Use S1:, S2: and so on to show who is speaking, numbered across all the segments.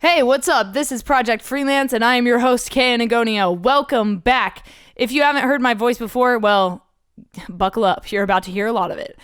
S1: Hey, what's up? This is Project Freelance, and I am your host, Kay Anagonio. Welcome back. If you haven't heard my voice before, well, buckle up. You're about to hear a lot of it.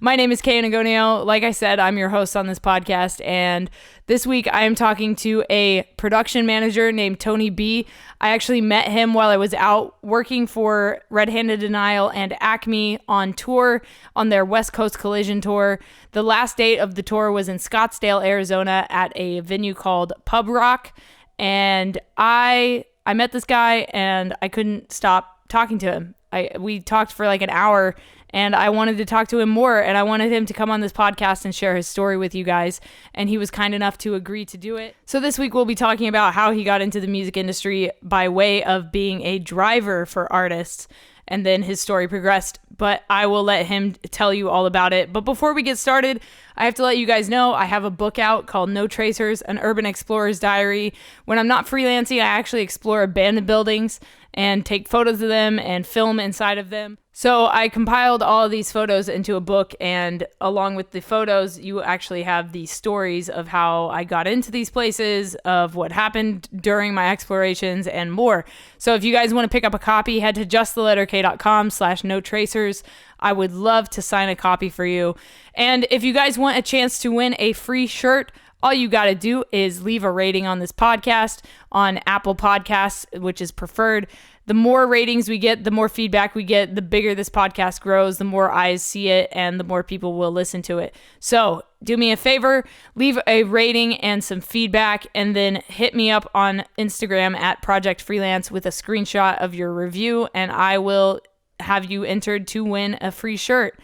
S1: My name is Kay Anagonio. Like I said, I'm your host on this podcast, and this week I am talking to a production manager named Tony B. I actually met him while I was out working for Red Handed Denial and ACME on tour on their West Coast Collision tour. The last date of the tour was in Scottsdale, Arizona at a venue called Pub Rock, and I met this guy and I couldn't stop talking to him. We talked for like an hour and I wanted to talk to him more, and I wanted him to come on this podcast and share his story with you guys, and he was kind enough to agree to do it. So this week we'll be talking about how he got into the music industry by way of being a driver for artists, and then his story progressed, but I will let him tell you all about it. But before we get started, I have to let you guys know I have a book out called No Tracers, an Urban Explorer's Diary. When I'm not freelancing, I actually explore abandoned buildings and take photos of them and film inside of them. So I compiled all of these photos into a book, and along with the photos, you actually have the stories of how I got into these places, of what happened during my explorations, and more. So if you guys want to pick up a copy, head to justtheletterk.com/notracers. I would love to sign a copy for you. And if you guys want a chance to win a free shirt, all you got to do is leave a rating on this podcast on Apple Podcasts, which is preferred. The more ratings we get, the more feedback we get, the bigger this podcast grows, the more eyes see it, and the more people will listen to it. So do me a favor, leave a rating and some feedback, and then hit me up on Instagram at Project Freelance with a screenshot of your review, and I will have you entered to win a free shirt.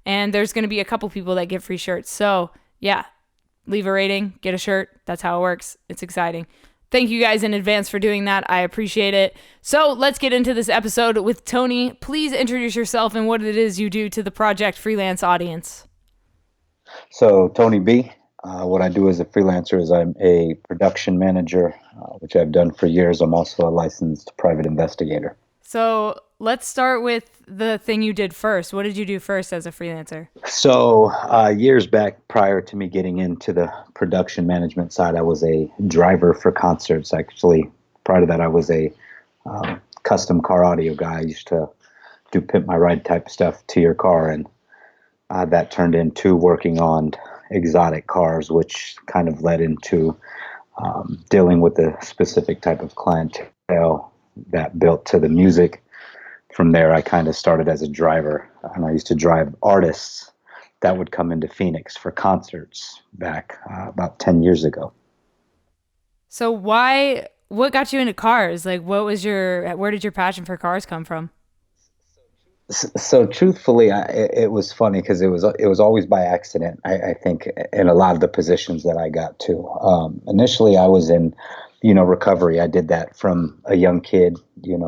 S1: And there's going to be a couple people that get free shirts. So yeah, leave a rating, get a shirt. That's how it works. It's exciting. Thank you guys in advance for doing that. I appreciate it. So let's get into this episode with Tony. Please introduce yourself and what it is you do to the Project Freelance audience.
S2: So Tony B, what I do as a freelancer is I'm a production manager, which I've done for years. I'm also a licensed private investigator.
S1: So let's start with the thing you did first. What did you do first as a freelancer?
S2: So years back, prior to me getting into the production management side, I was a driver for concerts. Actually, prior to that, I was a custom car audio guy. I used to do pimp my ride type stuff to your car, and that turned into working on exotic cars, which kind of led into dealing with a specific type of clientele that built to the music. From there, I kind of started as a driver, and I used to drive artists that would come into Phoenix for concerts back about 10 years ago.
S1: So what got you into cars? Like, where did your passion for cars come from?
S2: So truthfully, it was funny because it was always by accident. I think in a lot of the positions that I got to. Initially, I was in recovery. I did that from a young kid,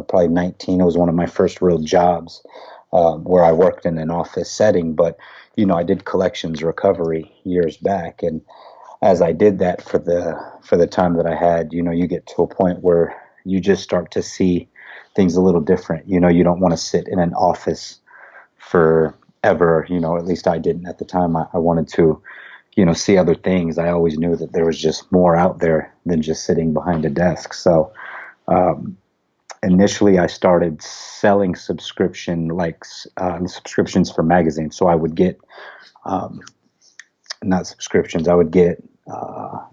S2: probably 19. It was one of my first real jobs where I worked in an office setting. But, I did collections recovery years back. And as I did that for the time that I had, you get to a point where you just start to see things a little different. You don't want to sit in an office forever. At least I didn't at the time. I wanted to see other things. I always knew that there was just more out there than just sitting behind a desk. So initially I started selling subscriptions for magazines. So I would get, not subscriptions, I would get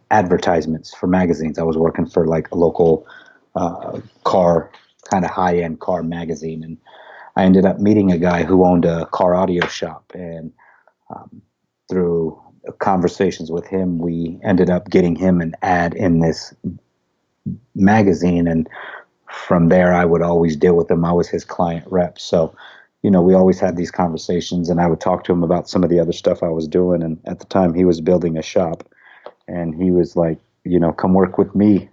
S2: advertisements for magazines. I was working for like a local car, kind of high-end car magazine. And I ended up meeting a guy who owned a car audio shop. And through conversations with him, we ended up getting him an ad in this magazine, and from there I would always deal with him. I was his client rep, so we always had these conversations, and I would talk to him about some of the other stuff I was doing. And at the time he was building a shop, and he was like, come work with me,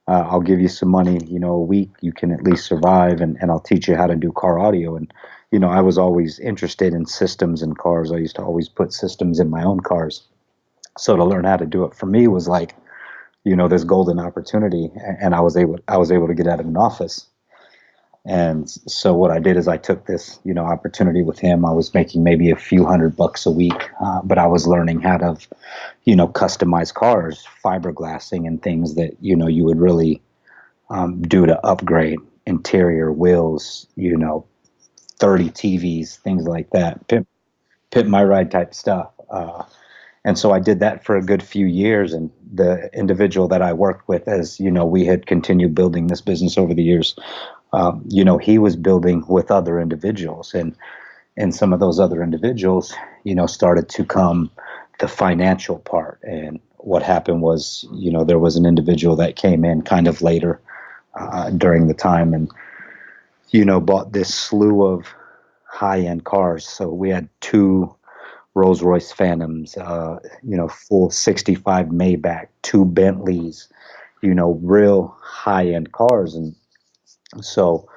S2: I'll give you some money, a week, you can at least survive, and I'll teach you how to do car audio. And I was always interested in systems in cars. I used to always put systems in my own cars. So to learn how to do it for me was like, this golden opportunity. And I was able to get out of an office. And so what I did is I took this, opportunity with him. I was making maybe a few $100 a week, but I was learning how to, customize cars, fiberglassing and things that, you would really do to upgrade interior wheels, 30 TVs, things like that, pimp my ride type stuff. And so I did that for a good few years. And the individual that I worked with, as we had continued building this business over the years, he was building with other individuals, and some of those other individuals, started to come the financial part. And what happened was, there was an individual that came in kind of later during the time, and bought this slew of high-end cars. So we had two Rolls-Royce Phantoms, full 65 Maybach, two Bentleys, real high-end cars. And so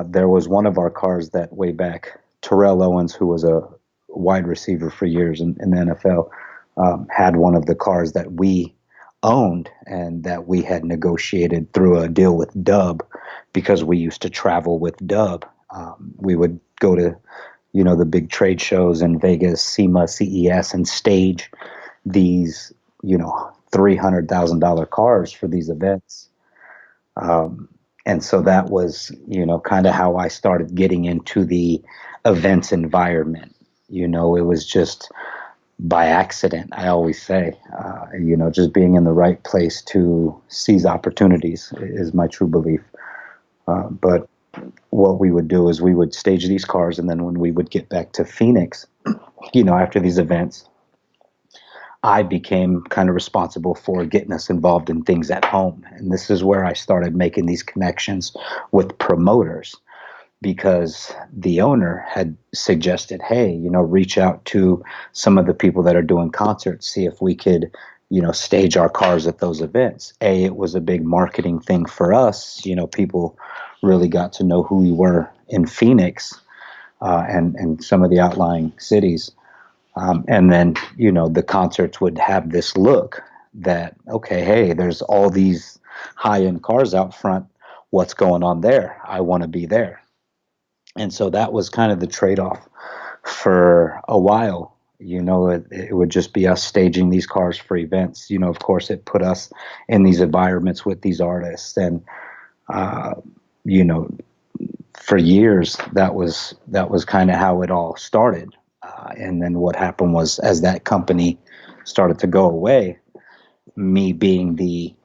S2: there was one of our cars that way back, Terrell Owens, who was a wide receiver for years in the NFL, had one of the cars that we owned and that we had negotiated through a deal with Dub, because we used to travel with Dub. We would go to, the big trade shows in Vegas, SEMA, CES, and stage these, $300,000 cars for these events. And so that was, kind of how I started getting into the events environment. It was just by accident, I always say, just being in the right place to seize opportunities is my true belief. But what we would do is we would stage these cars, and then when we would get back to Phoenix, after these events, I became kind of responsible for getting us involved in things at home. And this is where I started making these connections with promoters, because the owner had suggested, hey, reach out to some of the people that are doing concerts, see if we could, stage our cars at those events. It was a big marketing thing for us. People really got to know who we were in Phoenix, and some of the outlying cities. And then, the concerts would have this look that, okay, hey, there's all these high-end cars out front. What's going on there? I want to be there. And so that was kind of the trade-off for a while. It would just be us staging these cars for events. Of course, it put us in these environments with these artists. And, for years, that was kind of how it all started. And then what happened was, as that company started to go away, me being the,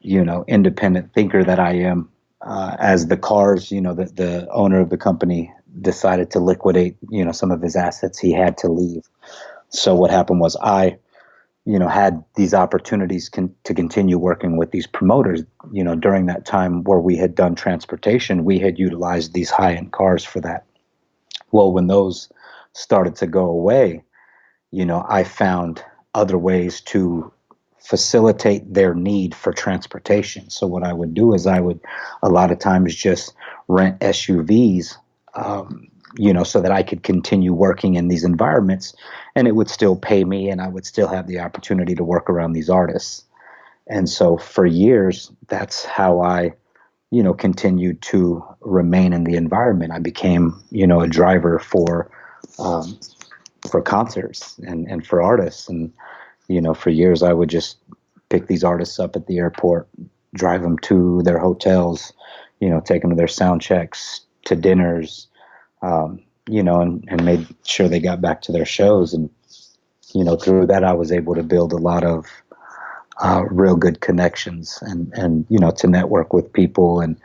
S2: independent thinker that I am, as the cars, the owner of the company decided to liquidate, some of his assets, he had to leave. So what happened was I, had these opportunities to continue working with these promoters. During that time where we had done transportation, we had utilized these high-end cars for that. Well, when those started to go away, I found other ways to facilitate their need for transportation. So what I would do is I would a lot of times just rent SUVs, so that I could continue working in these environments, and it would still pay me, and I would still have the opportunity to work around these artists. And so for years, that's how I, continued to remain in the environment. I became, a driver for concerts and for artists. And, for years I would just pick these artists up at the airport, drive them to their hotels, take them to their sound checks, to dinners, and made sure they got back to their shows. And, through that, I was able to build a lot of real good connections and, to network with people and,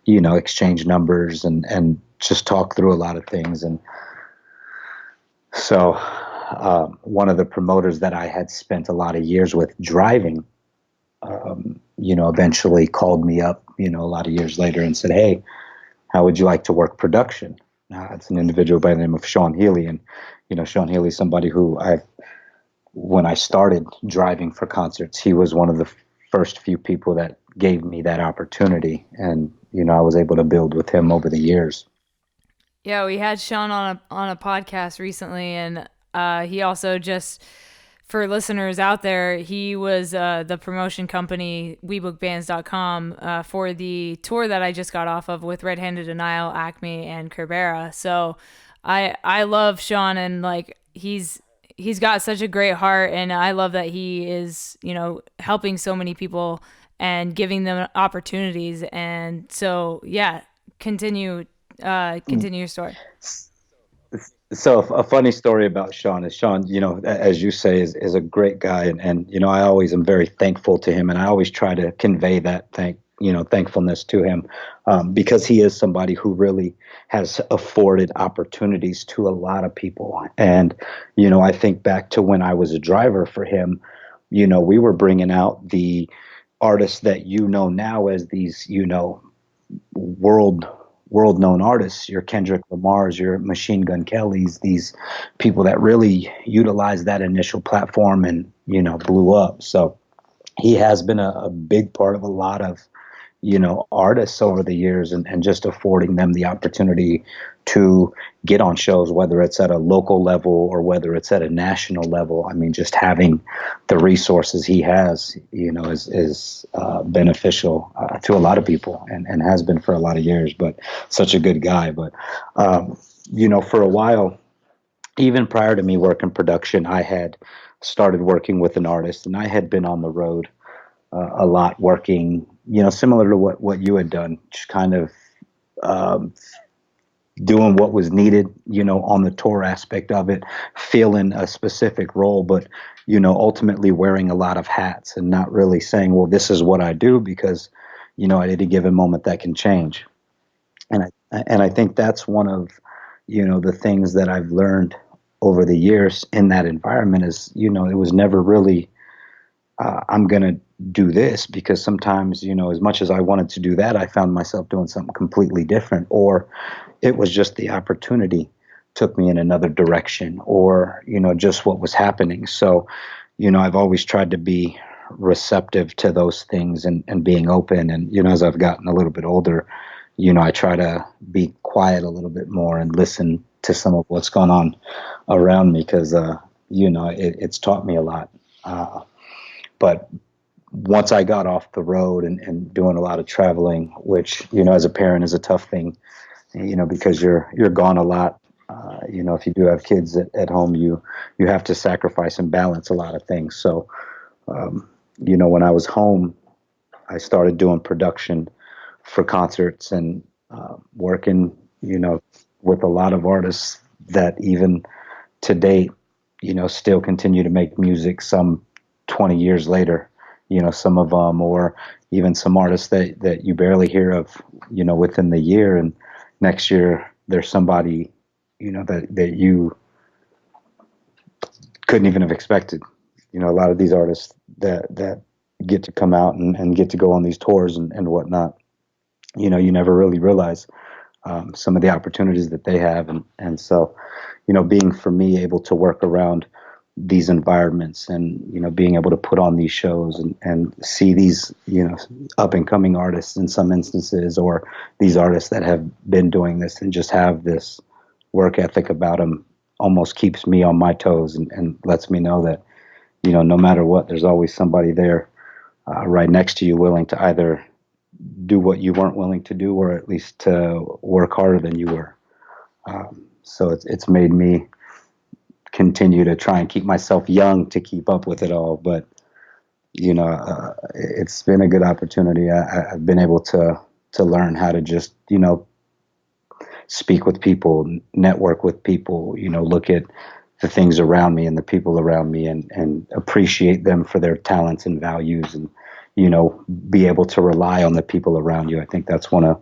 S2: exchange numbers and just talk through a lot of things. And so one of the promoters that I had spent a lot of years with driving, eventually called me up, a lot of years later and said, hey, how would you like to work production? It's an individual by the name of Sean Hylian. Sean Healy is somebody who when I started driving for concerts, he was one of the first few people that gave me that opportunity. And, I was able to build with him over the years.
S1: Yeah, we had Sean on a podcast recently, and he also just for listeners out there, he was the promotion company, WeBookBands.com, for the tour that I just got off of with Red Handed Denial, ACME, and Kerbera. So I love Sean, and like he's got such a great heart, and I love that he is, you know, helping so many people and giving them opportunities. And so yeah, continue your story.
S2: So a funny story about Sean is Sean, you know, as you say, is a great guy, and you know, I always am very thankful to him, and I always try to convey that thankfulness to him, because he is somebody who really has afforded opportunities to a lot of people. And you know, I think back to when I was a driver for him. You know, we were bringing out the artists that you know now as these, you know, world world known artists, your Kendrick Lamar's, your Machine Gun Kelly's, these people that really utilized that initial platform and, you know, blew up. So he has been a big part of a lot of, you know, artists over the years, and just affording them the opportunity to get on shows, whether it's at a local level or whether it's at a national level. I mean, just having the resources he has, you know, is beneficial to a lot of people, and has been for a lot of years. But such a good guy. But, you know, for a while, even prior to me working production, I had started working with an artist, and I had been on the road a lot, working, you know, similar to what you had done, just kind of um, doing what was needed, you know, on the tour aspect of it, filling a specific role, but, you know, ultimately wearing a lot of hats and not really saying, well, this is what I do, because, you know, at any given moment that can change. And I think that's one of, you know, the things that I've learned over the years in that environment is, you know, it was never really I'm going to do this, because sometimes, you know, as much as I wanted to do that, I found myself doing something completely different, or it was just the opportunity took me in another direction, or, you know, just what was happening. So, you know, I've always tried to be receptive to those things, and being open. And, you know, as I've gotten a little bit older, you know, I try to be quiet a little bit more and listen to some of what's going on around me, because, you know, it's taught me a lot. But once I got off the road, and doing a lot of traveling, which, you know, as a parent is a tough thing, you know, because you're gone a lot. You know, if you do have kids at home, you have to sacrifice and balance a lot of things. So, you know, when I was home, I started doing production for concerts, and working, you know, with a lot of artists that even to date, you know, still continue to make music some 20 years later, you know, some of them, or even some artists that you barely hear of, you know, within the year. And next year there's somebody, you know, that you couldn't even have expected. You know, a lot of these artists that get to come out and get to go on these tours and whatnot, you know, you never really realize some of the opportunities that they have. And so, you know, being for me able to work around these environments, and, you know, being able to put on these shows, and see these, you know, up and coming artists in some instances, or these artists that have been doing this and just have this work ethic about them, almost keeps me on my toes, and lets me know that, you know, no matter what, there's always somebody there right next to you willing to either do what you weren't willing to do, or at least to work harder than you were. So it's made me continue to try and keep myself young to keep up with it all. But, you know, it's been a good opportunity. I've been able to learn how to just, you know, speak with people, network with people, you know, look at the things around me and the people around me, and appreciate them for their talents and values, and, you know, be able to rely on the people around you. I think that's one of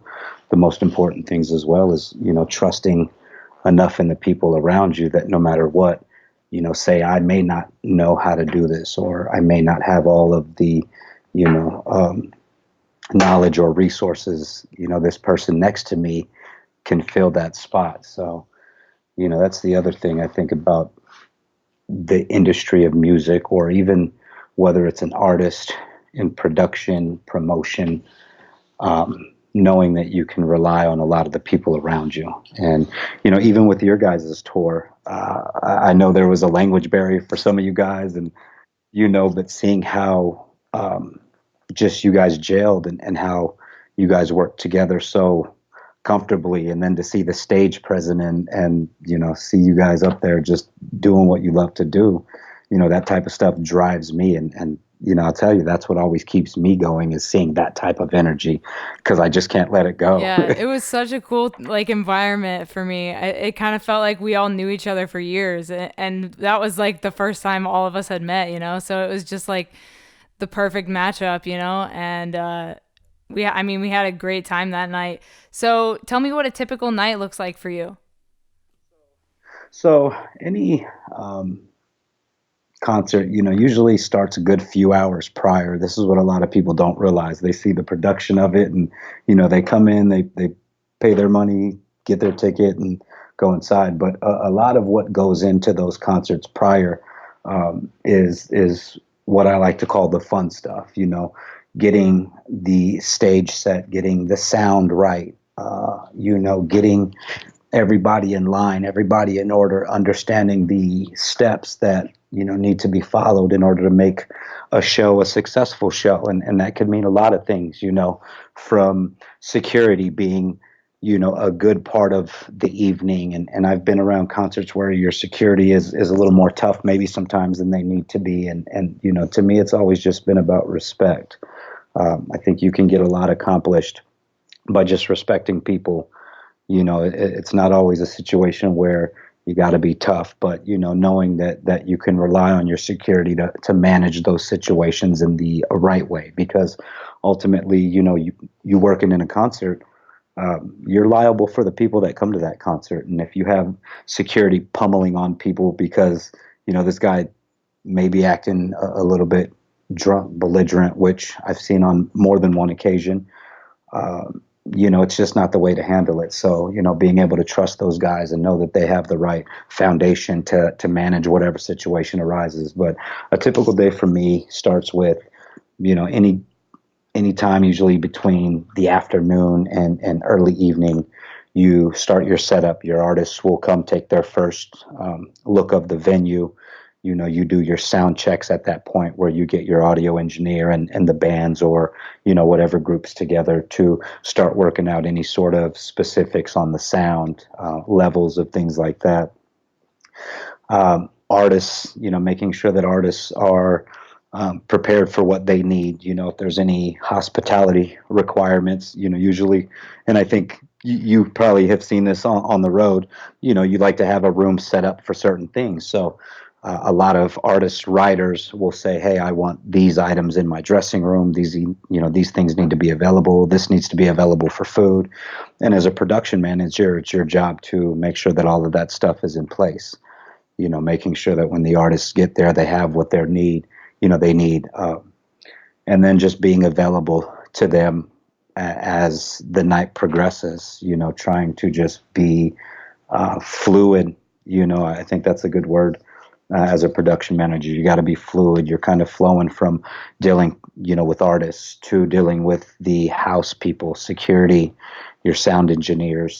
S2: the most important things as well, is, you know, trusting enough in the people around you that no matter what, you know, say I may not know how to do this, or I may not have all of the, you know, knowledge or resources, you know, this person next to me can fill that spot. So, you know, that's the other thing I think about the industry of music, or even whether it's an artist in production, promotion, knowing that you can rely on a lot of the people around you. And, even with your guys' tour, I know there was a language barrier for some of you guys, and, but seeing how just you guys gelled, and how you guys worked together so comfortably, and then to see the stage present, and see you guys up there just doing what you love to do, that type of stuff drives me, and I'll tell you, that's what always keeps me going, is seeing that type of energy, because I just can't let it go.
S1: Yeah, it was such a cool like environment for me. It kind of felt like we all knew each other for years, and that was like the first time all of us had met, So it was just like the perfect matchup, and we had a great time that night. So tell me what a typical night looks like for you.
S2: So any concert, usually starts a good few hours prior. This is what a lot of people don't realize. They see the production of it, and they come in, they pay their money, get their ticket, and go inside. But a lot of what goes into those concerts prior is what I like to call the fun stuff. Getting the stage set, getting the sound right, getting everybody in line, everybody in order, understanding the steps that need to be followed in order to make a show a successful show. And that could mean a lot of things, from security being a good part of the evening. And I've been around concerts where your security is a little more tough maybe sometimes than they need to be. And to me, it's always just been about respect. I think you can get a lot accomplished by just respecting people. It's not always a situation where you got to be tough, but knowing that you can rely on your security to manage those situations in the right way, because ultimately, you working in a concert, you're liable for the people that come to that concert. And if you have security pummeling on people because this guy may be acting a little bit drunk, belligerent, which I've seen on more than one occasion, it's just not the way to handle it. So, being able to trust those guys and know that they have the right foundation to manage whatever situation arises. But a typical day for me starts with, any time usually between the afternoon and early evening. You start your setup. Your artists will come take their first look of the venue. You do your sound checks at that point, where you get your audio engineer and the bands, or, whatever groups together to start working out any sort of specifics on the sound, levels of things like that. Artists, making sure that artists are prepared for what they need. If there's any hospitality requirements, usually, and I think you probably have seen this on the road, you like to have a room set up for certain things. So a lot of artists, writers will say, hey, I want these items in my dressing room. These things need to be available. This needs to be available for food. And as a production manager, it's your job to make sure that all of that stuff is in place. Making sure that when the artists get there, they have what they need. And then just being available to them as the night progresses. Trying to just be fluid. I think that's a good word. As a production manager, you got to be fluid. You're kind of flowing from dealing, with artists to dealing with the house people, security, your sound engineers,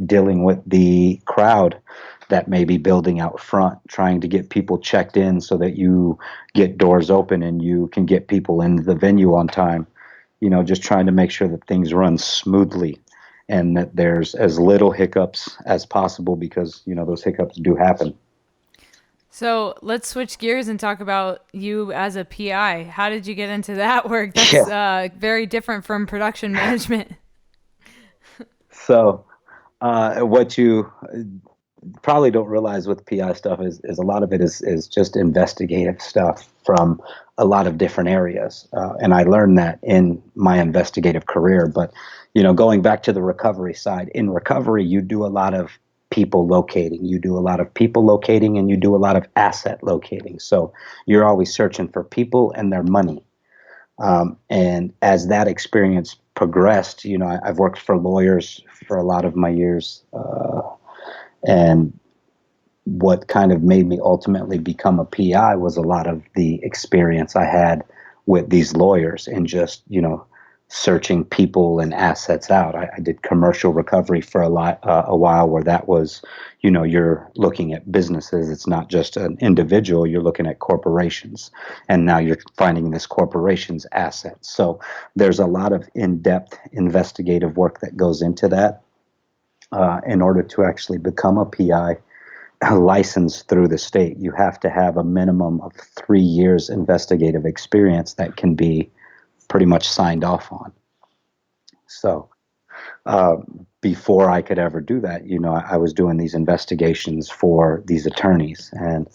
S2: dealing with the crowd that may be building out front, trying to get people checked in so that you get doors open and you can get people in the venue on time. Just trying to make sure that things run smoothly and that there's as little hiccups as possible, because, those hiccups do happen.
S1: So let's switch gears and talk about you as a PI. How did you get into that work? That's very different from production management.
S2: So what you probably don't realize with PI stuff is a lot of it is just investigative stuff from a lot of different areas. And I learned that in my investigative career. But, going back to the recovery side, in recovery, you do a lot of people locating. You do a lot of people locating, and you do a lot of asset locating. So you're always searching for people and their money. And as that experience progressed, I've worked for lawyers for a lot of my years. And what kind of made me ultimately become a PI was a lot of the experience I had with these lawyers, and just, searching people and assets out. I did commercial recovery for a while, where that was, you're looking at businesses. It's not just an individual. You're looking at corporations, and now you're finding this corporation's assets. So there's a lot of in-depth investigative work that goes into that in order to actually become a PI. Licensed through the state, you have to have a minimum of 3 years investigative experience that can be pretty much signed off on. So uh, before I could ever do that, I was doing these investigations for these attorneys. And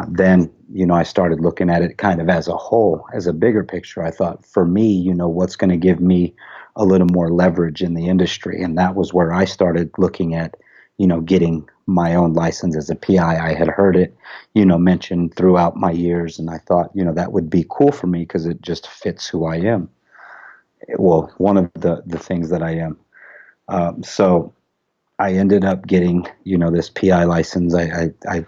S2: then, I started looking at it kind of as a whole, as a bigger picture. I thought, for me, what's going to give me a little more leverage in the industry? And that was where I started looking at, getting my own license as a PI. I had heard it, mentioned throughout my years. And I thought, that would be cool for me because it just fits who I am. Well, one of the things that I am. So I ended up getting, this PI license. I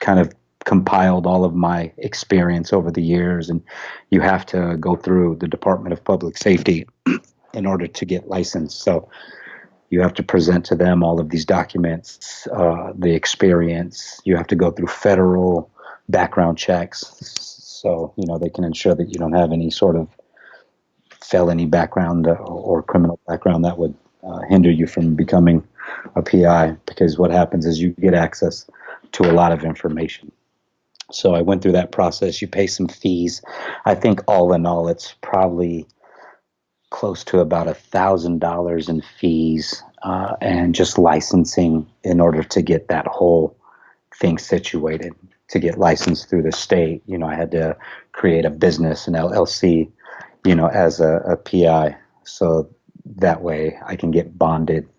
S2: kind of compiled all of my experience over the years, and you have to go through the Department of Public Safety in order to get licensed. So you have to present to them all of these documents, the experience. You have to go through federal background checks, so they can ensure that you don't have any sort of felony background or criminal background that would hinder you from becoming a PI. Because what happens is you get access to a lot of information. So I went through that process. You pay some fees. I think all in all, it's probably close to about $1,000 in fees and just licensing in order to get that whole thing situated. To get licensed through the state, I had to create a business, an LLC, as a PI. So that way I can get bonded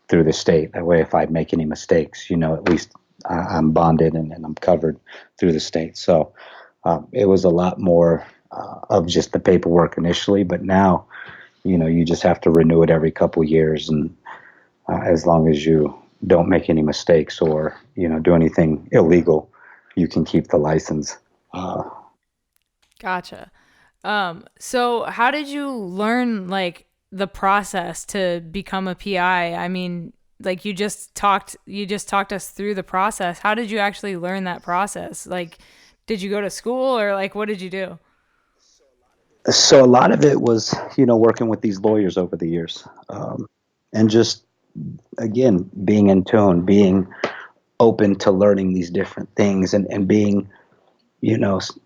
S2: through the state. That way, if I make any mistakes, at least I'm bonded and I'm covered through the state. So it was a lot more of just the paperwork initially, but now, you just have to renew it every couple years. And as long as you don't make any mistakes or, do anything illegal, you can keep the license.
S1: Gotcha. So how did you learn like the process to become a PI? I mean, like you just talked us through the process. How did you actually learn that process? Like, did you go to school or like what did you do?
S2: So a lot of it was, working with these lawyers over the years, and just, again, being in tune, being open to learning these different things, and being,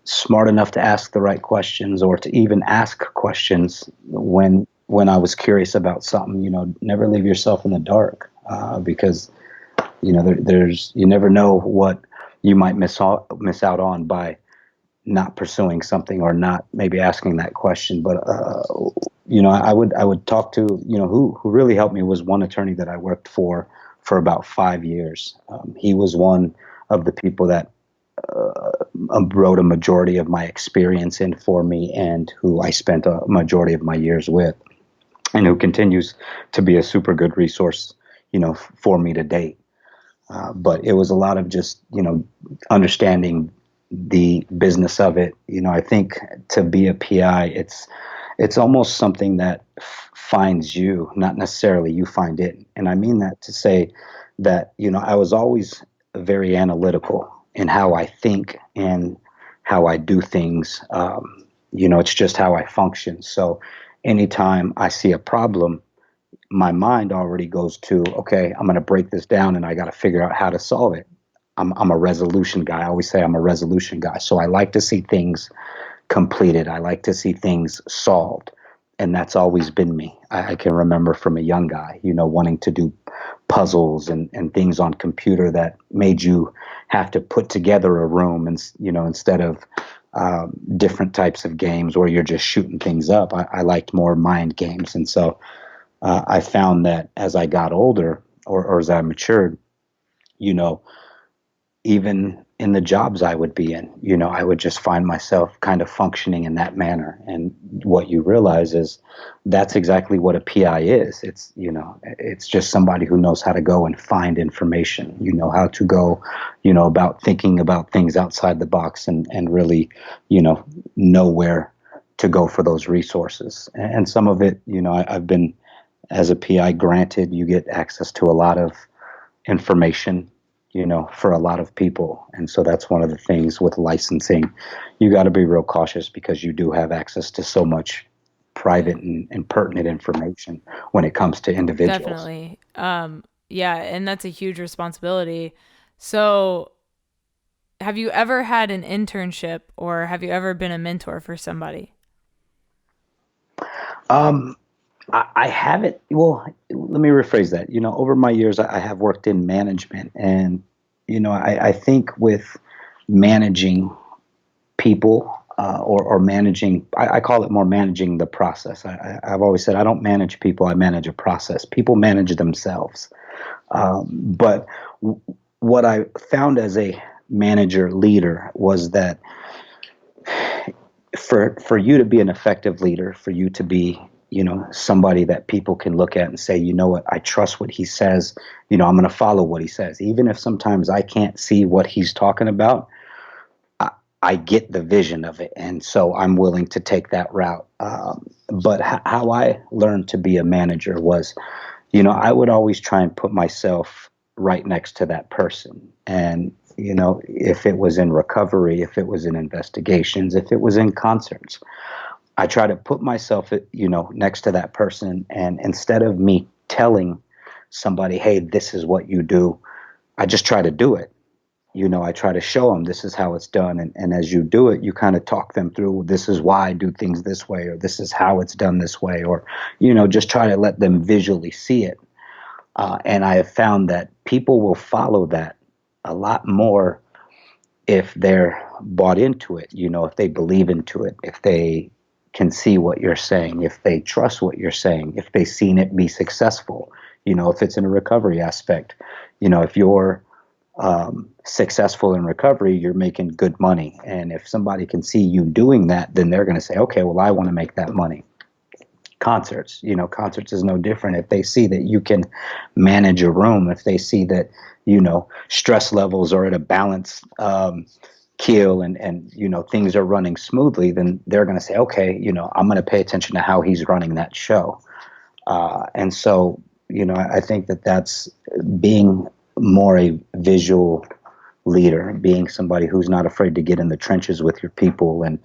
S2: smart enough to ask the right questions, or to even ask questions when I was curious about something. Never leave yourself in the dark, because there's you never know what you might miss out on by not pursuing something or not maybe asking that question. But I would talk to, who really helped me was one attorney that I worked for about 5 years. He was one of the people that wrote a majority of my experience in for me, and who I spent a majority of my years with, and who continues to be a super good resource, for me to date. But it was a lot of just, understanding the business of it. I think to be a PI, it's almost something that finds you, not necessarily you find it. And I mean that to say that, I was always very analytical in how I think and how I do things. It's just how I function. So anytime I see a problem, my mind already goes to, okay, I'm going to break this down and I got to figure out how to solve it. I'm a resolution guy. I always say I'm a resolution guy. So I like to see things completed. I like to see things solved. And that's always been me. I can remember from a young guy, wanting to do puzzles and things on computer that made you have to put together a room, and, instead of different types of games where you're just shooting things up. I liked more mind games. And so I found that as I got older, or as I matured, even in the jobs I would be in, I would just find myself kind of functioning in that manner. And what you realize is that's exactly what a PI is. It's just somebody who knows how to go and find information, how to go, about thinking about things outside the box, and really, know where to go for those resources. And some of it, I've been, as a PI, granted, you get access to a lot of information, for a lot of people. And so that's one of the things with licensing. You got to be real cautious because you do have access to so much private and pertinent information when it comes to individuals.
S1: Definitely. Yeah, and that's a huge responsibility. So, have you ever had an internship or have you ever been a mentor for somebody?
S2: Um, I haven't. Well, let me rephrase that. Over my years, I have worked in management, and I think with managing people, or managing, I call it more managing the process. I've always said I don't manage people; I manage a process. People manage themselves. But what I found as a manager leader was that for you to be an effective leader, for you to be, somebody that people can look at and say, you know what, I trust what he says, I'm going to follow what he says, even if sometimes I can't see what he's talking about. I get the vision of it, and so I'm willing to take that route. But how I learned to be a manager was, I would always try and put myself right next to that person. And, if it was in recovery, if it was in investigations, if it was in concerts, I try to put myself, next to that person. And instead of me telling somebody, hey, this is what you do, I just try to do it. I try to show them this is how it's done. And as you do it, you kind of talk them through, this is why I do things this way, or this is how it's done this way, or, just try to let them visually see it. And I have found that people will follow that a lot more if they're bought into it, if they believe into it, if they can see what you're saying, if they trust what you're saying, if they've seen it be successful, if it's in a recovery aspect, if you're successful in recovery, you're making good money. And if somebody can see you doing that, then they're going to say, okay, well, I want to make that money. Concerts is no different. If they see that you can manage a room, if they see that, stress levels are at a balance, keel, and things are running smoothly, then they're going to say, okay, I'm going to pay attention to how he's running that show. And so, I think that that's being more a visual leader, being somebody who's not afraid to get in the trenches with your people and,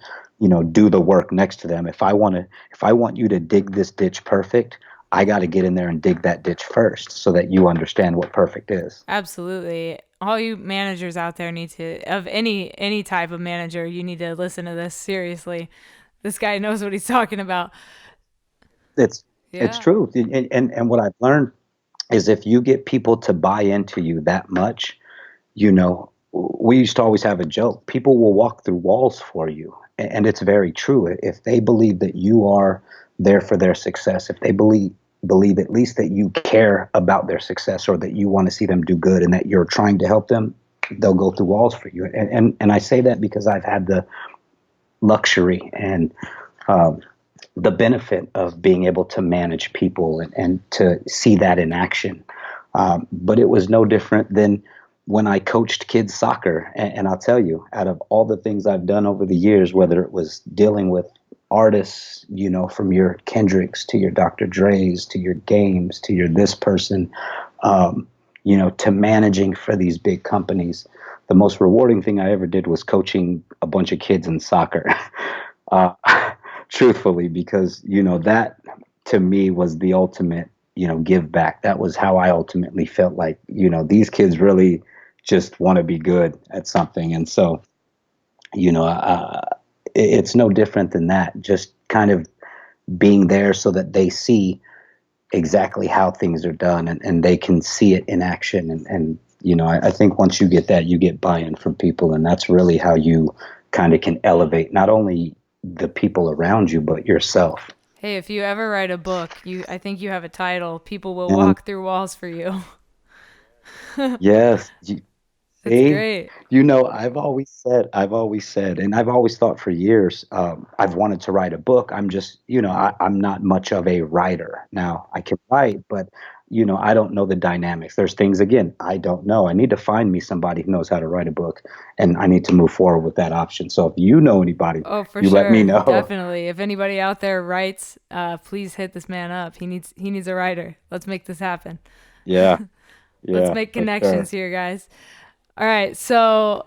S2: do the work next to them. If I want you to dig this ditch perfect, I got to get in there and dig that ditch first so that you understand what perfect is.
S1: Absolutely. All you managers out there need to, of any type of manager, you need to listen to this seriously. This guy knows what he's talking about.
S2: It's
S1: Yeah.
S2: true. And what I've learned is if you get people to buy into you that much, we used to always have a joke. People will walk through walls for you. And it's very true. If they believe that you are there for their success, if they believe at least that you care about their success or that you want to see them do good and that you're trying to help them, they'll go through walls for you. And I say that because I've had the luxury and the benefit of being able to manage people and to see that in action. But it was no different than when I coached kids soccer. And I'll tell you, out of all the things I've done over the years, whether it was dealing with artists, from your Kendricks to your Dr. Dre's to your Games to your this person, to managing for these big companies, the most rewarding thing I ever did was coaching a bunch of kids in soccer. uh, Truthfully, because that to me was the ultimate give back. That was how I ultimately felt like these kids really just want to be good at something. And so it's no different than that, just kind of being there so that they see exactly how things are done, and they can see it in action. And I think once you get that, you get buy-in from people, and that's really how you kind of can elevate not only the people around you, but yourself.
S1: Hey, if you ever write a book, I think you have a title. People will
S2: And
S1: walk through walls for you.
S2: yes,
S1: That's
S2: see,
S1: great.
S2: I've always said, and I've always thought for years, I've wanted to write a book. I'm just, I'm not much of a writer. Now I can write, but I don't know the dynamics. There's things, again, I don't know. I need to find me somebody who knows how to write a book, and I need to move forward with that option. So if you know anybody,
S1: Oh, for
S2: you let me
S1: sure.
S2: know.
S1: Definitely. If anybody out there writes, please hit this man up. He needs a writer. Let's make this happen.
S2: Yeah,
S1: Let's
S2: yeah,
S1: make
S2: for
S1: connections
S2: sure.
S1: here, guys. All right. So,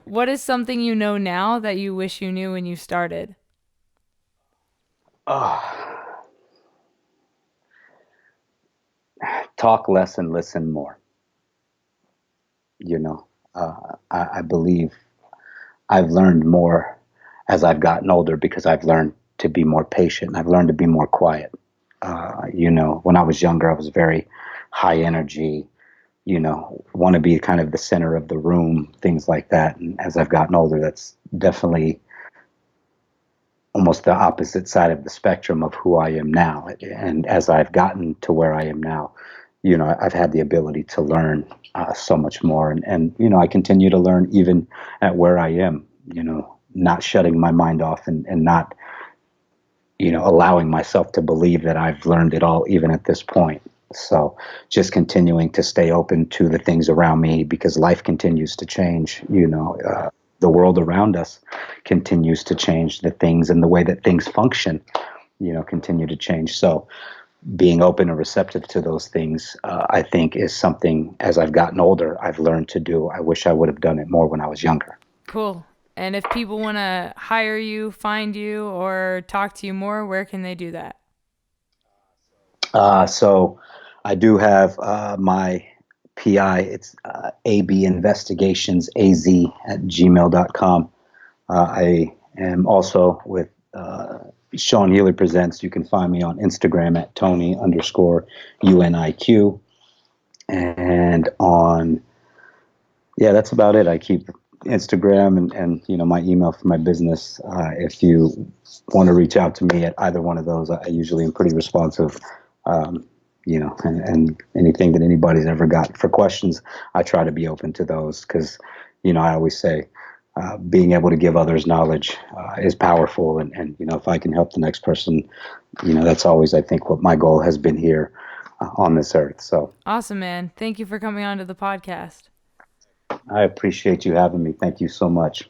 S1: what is something you know now that you wish you knew when you started?
S2: Oh, talk less and listen more. You know, I believe I've learned more as I've gotten older because I've learned to be more patient. I've learned to be more quiet. When I was younger, I was very high energy, want to be kind of the center of the room, things like that. And as I've gotten older, that's definitely almost the opposite side of the spectrum of who I am now. And as I've gotten to where I am now, I've had the ability to learn so much more. And I continue to learn even at where I am, not shutting my mind off and not, allowing myself to believe that I've learned it all, even at this point. So just continuing to stay open to the things around me because life continues to change, the world around us continues to change, the things and the way that things function, continue to change. So being open and receptive to those things, I think is something as I've gotten older, I've learned to do. I wish I would have done it more when I was younger.
S1: Cool. And if people want to hire you, find you, or talk to you more, where can they do that?
S2: So I do have my PI. It's AB Investigations AZ at gmail.com. I am also with Sean Healy Presents. You can find me on Instagram at Tony_UNIQ. And that's about it. I keep Instagram and my email for my business. If you want to reach out to me at either one of those, I usually am pretty responsive. And anything that anybody's ever got for questions, I try to be open to those because, I always say being able to give others knowledge is powerful. And, if I can help the next person, that's always, I think, what my goal has been here on this earth. So
S1: Awesome, man. Thank you for coming on to the podcast.
S2: I appreciate you having me. Thank you so much.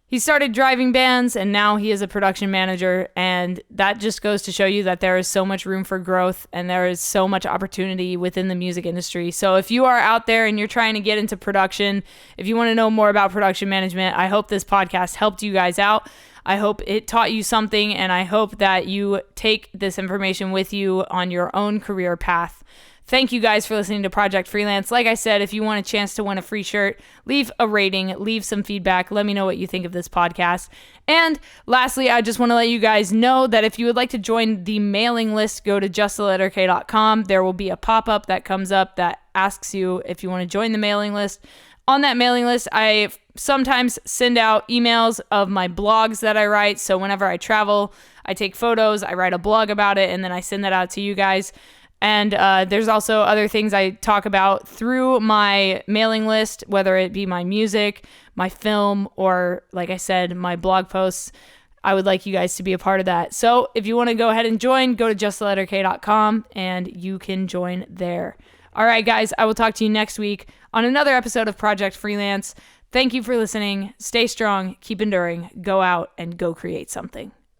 S1: He started driving bands and now he is a production manager. And that just goes to show you that there is so much room for growth and there is so much opportunity within the music industry. So if you are out there and you're trying to get into production, if you want to know more about production management, I hope this podcast helped you guys out. I hope it taught you something, and I hope that you take this information with you on your own career path. Thank you guys for listening to Project Freelance. Like I said, if you want a chance to win a free shirt, leave a rating, leave some feedback. Let me know what you think of this podcast. And lastly, I just want to let you guys know that if you would like to join the mailing list, go to justtheletterk.com. There will be a pop-up that comes up that asks you if you want to join the mailing list. On that mailing list, I sometimes send out emails of my blogs that I write. So whenever I travel, I take photos, I write a blog about it, and then I send that out to you guys. And there's also other things I talk about through my mailing list, whether it be my music, my film, or like I said, my blog posts. I would like you guys to be a part of that. So if you want to go ahead and join, go to justtheletterk.com and you can join there. All right, guys, I will talk to you next week on another episode of Project Freelance. Thank you for listening. Stay strong, keep enduring, go out and go create something.